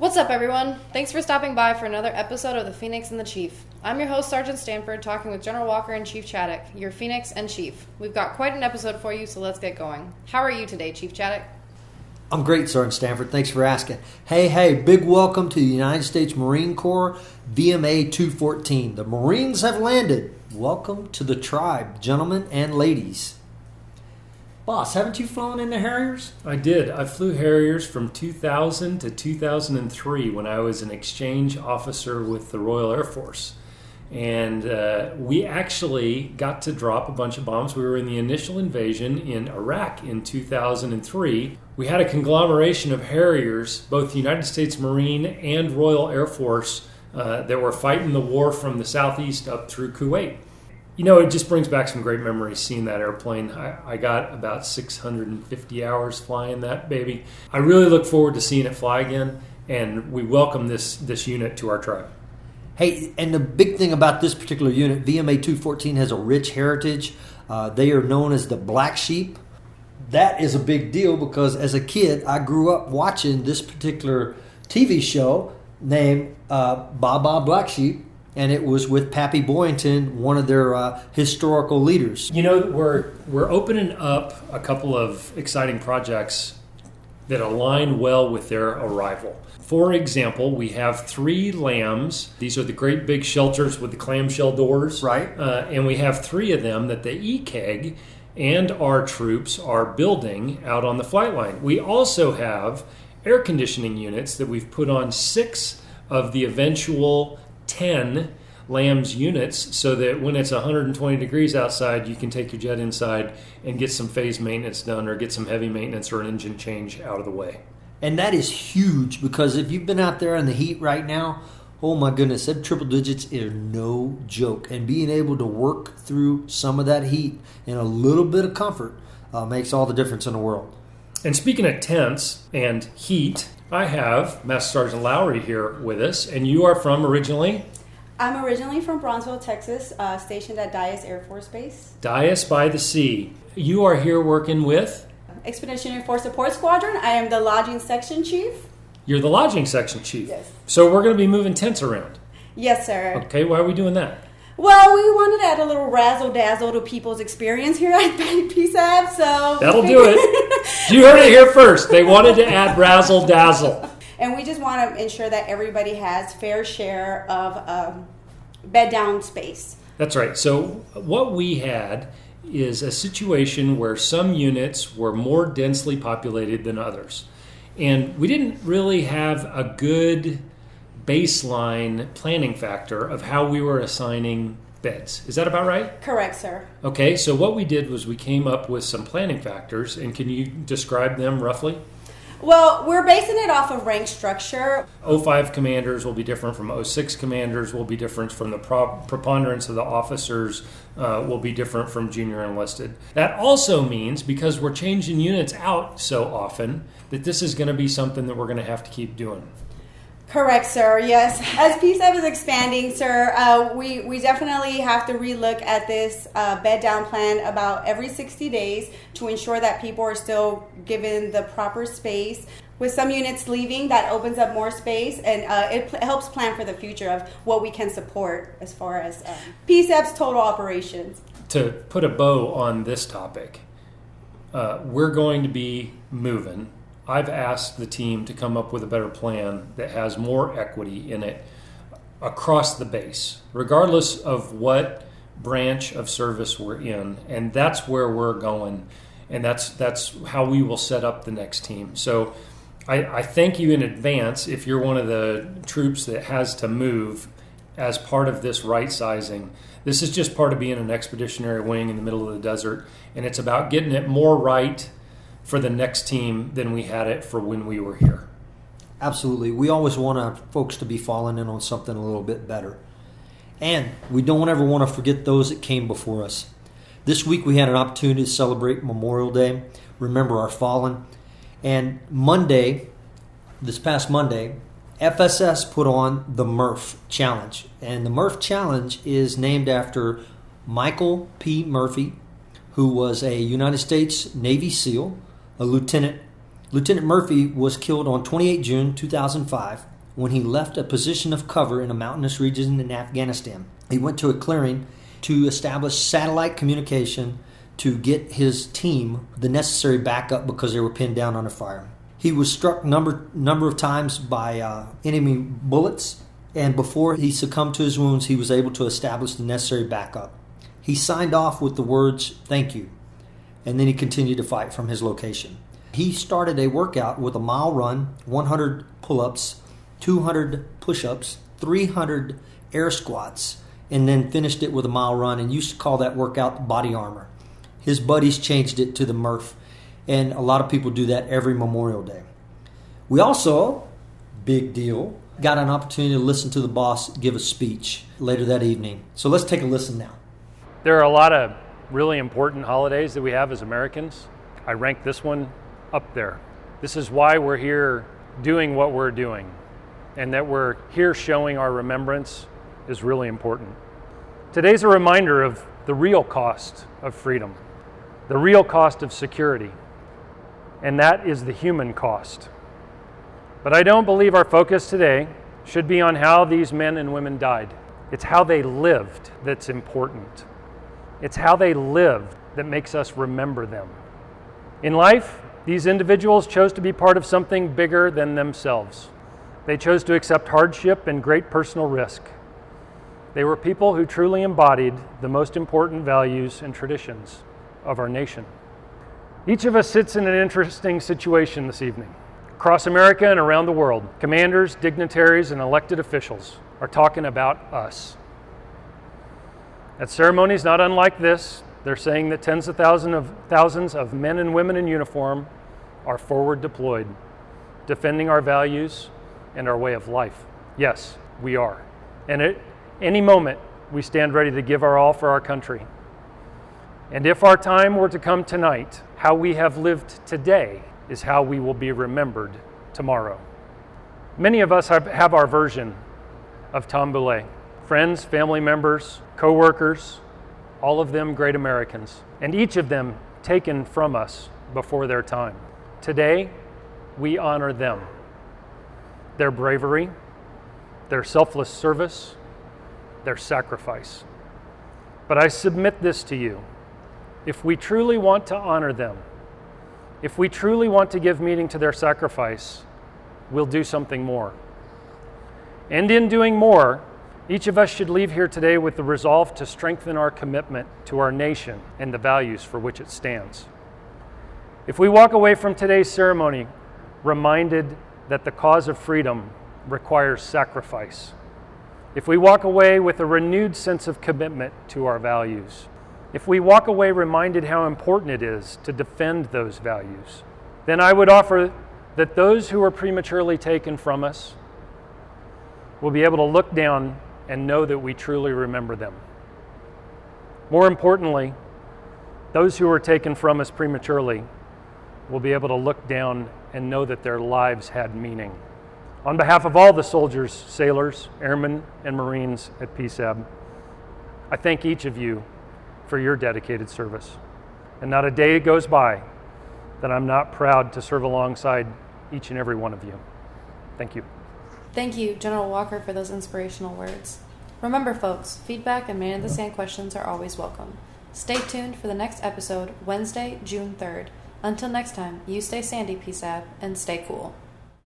What's up, everyone? Thanks for stopping by for another episode of The Phoenix and the Chief. I'm your host, Sergeant Stanford, talking with General Walker and Chief Chadick, your Phoenix and Chief. We've got quite an episode for you, so let's get going. How are you today, Chief Chadick? I'm great, Sergeant Stanford. Thanks for asking. Hey, big welcome to the United States Marine Corps VMA-214. The Marines have landed. Welcome to the tribe, gentlemen and ladies. Boss, haven't you flown in the Harriers? I did. I flew Harriers from 2000 to 2003 when I was an exchange officer with the Royal Air Force. And we actually got to drop a bunch of bombs. We were in the initial invasion in Iraq in 2003. We had a conglomeration of Harriers, both the United States Marine and Royal Air Force, that were fighting the war from the southeast up through Kuwait. You know, it just brings back some great memories seeing that airplane. I got about 650 hours flying that baby. I really look forward to seeing it fly again, and we welcome this unit to our tribe. Hey, and the big thing about this particular unit, VMA-214 has a rich heritage. They are known as the Black Sheep. That is a big deal because as a kid, I grew up watching this particular TV show named Baa Black Sheep. And it was with Pappy Boyington, one of their historical leaders. You know, we're opening up a couple of exciting projects that align well with their arrival. For example, we have 3 LAMs. These are the great big shelters with the clamshell doors. Right. And we have 3 of them that the EKEG and our troops are building out on the flight line. We also have air conditioning units that we've put on 6 of the eventual 10 LAMS units so that when it's 120 degrees outside, you can take your jet inside and get some phase maintenance done or get some heavy maintenance or an engine change out of the way. And that is huge because if you've been out there in the heat right now, oh my goodness, that triple digits is no joke. And being able to work through some of that heat in a little bit of comfort makes all the difference in the world. And speaking of tents and heat, I have Master Sergeant Lowry here with us, and you are from originally? I'm originally from Bronzeville, Texas, stationed at Dyess Air Force Base. Dyess by the Sea. You are here working with? Expeditionary Force Support Squadron. I am the Lodging Section Chief. You're the Lodging Section Chief? Yes. So we're going to be moving tents around? Yes, sir. Okay, why are we doing that? Well, we wanted to add a little razzle-dazzle to people's experience here at PSAB, so... That'll do it. You heard it here first. They wanted to add razzle-dazzle. And we just want to ensure that everybody has fair share of bed-down space. That's right. So what we had is a situation where some units were more densely populated than others. And we didn't really have a good baseline planning factor of how we were assigning beds. Is that about right? Correct, sir. Okay, so what we did was we came up with some planning factors, and can you describe them roughly? Well, we're basing it off of rank structure. 05 commanders will be different from 06 commanders, will be different from the preponderance of the officers, will be different from junior enlisted. That also means, because we're changing units out so often, that this is going to be something that we're going to have to keep doing. Correct, sir. Yes. As PSAB is expanding, sir, we definitely have to relook at this bed down plan about every 60 days to ensure that people are still given the proper space. With some units leaving, that opens up more space, and it helps plan for the future of what we can support as far as PSAB's total operations. To put a bow on this topic, we're going to be moving. I've asked the team to come up with a better plan that has more equity in it across the base, regardless of what branch of service we're in. And that's where we're going, and that's how we will set up the next team. So I thank you in advance if you're one of the troops that has to move as part of this right sizing. This is just part of being an expeditionary wing in the middle of the desert, and it's about getting it more right for the next team than we had it for when we were here. Absolutely. We always want our folks to be falling in on something a little bit better. And we don't ever want to forget those that came before us. This week we had an opportunity to celebrate Memorial Day, remember our fallen. And Monday, this past Monday, FSS put on the Murph Challenge. And the Murph Challenge is named after Michael P. Murphy, who was a United States Navy SEAL, a lieutenant. Lieutenant Murphy was killed on 28 June 2005 when he left a position of cover in a mountainous region in Afghanistan. He went to a clearing to establish satellite communication to get his team the necessary backup because they were pinned down under fire. He was struck number of times by enemy bullets, and before he succumbed to his wounds, he was able to establish the necessary backup. He signed off with the words, "Thank you," and then he continued to fight from his location. He started a workout with a mile run, 100 pull-ups, 200 push-ups, 300 air squats, and then finished it with a mile run, and used to call that workout body armor. His buddies changed it to the Murph, and a lot of people do that every Memorial Day. We also, big deal, got an opportunity to listen to the boss give a speech later that evening. So let's take a listen now. There are a lot of really important holidays that we have as Americans. I rank this one up there. This is why we're here doing what we're doing, and that we're here showing our remembrance is really important. Today's a reminder of the real cost of freedom, the real cost of security, and that is the human cost. But I don't believe our focus today should be on how these men and women died. It's how they lived that's important. It's how they lived that makes us remember them. In life, these individuals chose to be part of something bigger than themselves. They chose to accept hardship and great personal risk. They were people who truly embodied the most important values and traditions of our nation. Each of us sits in an interesting situation this evening. Across America and around the world, commanders, dignitaries, and elected officials are talking about us. At ceremonies not unlike this, they're saying that tens of thousands of men and women in uniform are forward deployed, defending our values and our way of life. Yes, we are. And at any moment, we stand ready to give our all for our country. And if our time were to come tonight, how we have lived today is how we will be remembered tomorrow. Many of us have our version of Tom Boulay. Friends, family members, co-workers, all of them great Americans, and each of them taken from us before their time. Today, we honor them, their bravery, their selfless service, their sacrifice. But I submit this to you. If we truly want to honor them, if we truly want to give meaning to their sacrifice, we'll do something more. And in doing more, each of us should leave here today with the resolve to strengthen our commitment to our nation and the values for which it stands. If we walk away from today's ceremony reminded that the cause of freedom requires sacrifice, if we walk away with a renewed sense of commitment to our values, if we walk away reminded how important it is to defend those values, then I would offer that those who are prematurely taken from us will be able to look down and know that we truly remember them. More importantly, those who were taken from us prematurely will be able to look down and know that their lives had meaning. On behalf of all the soldiers, sailors, airmen, and Marines at PSAB, I thank each of you for your dedicated service. And not a day goes by that I'm not proud to serve alongside each and every one of you. Thank you. Thank you, General Walker, for those inspirational words. Remember, folks, feedback and Man in the Sand questions are always welcome. Stay tuned for the next episode, Wednesday, June 3rd. Until next time, you stay sandy, PSAB, and stay cool.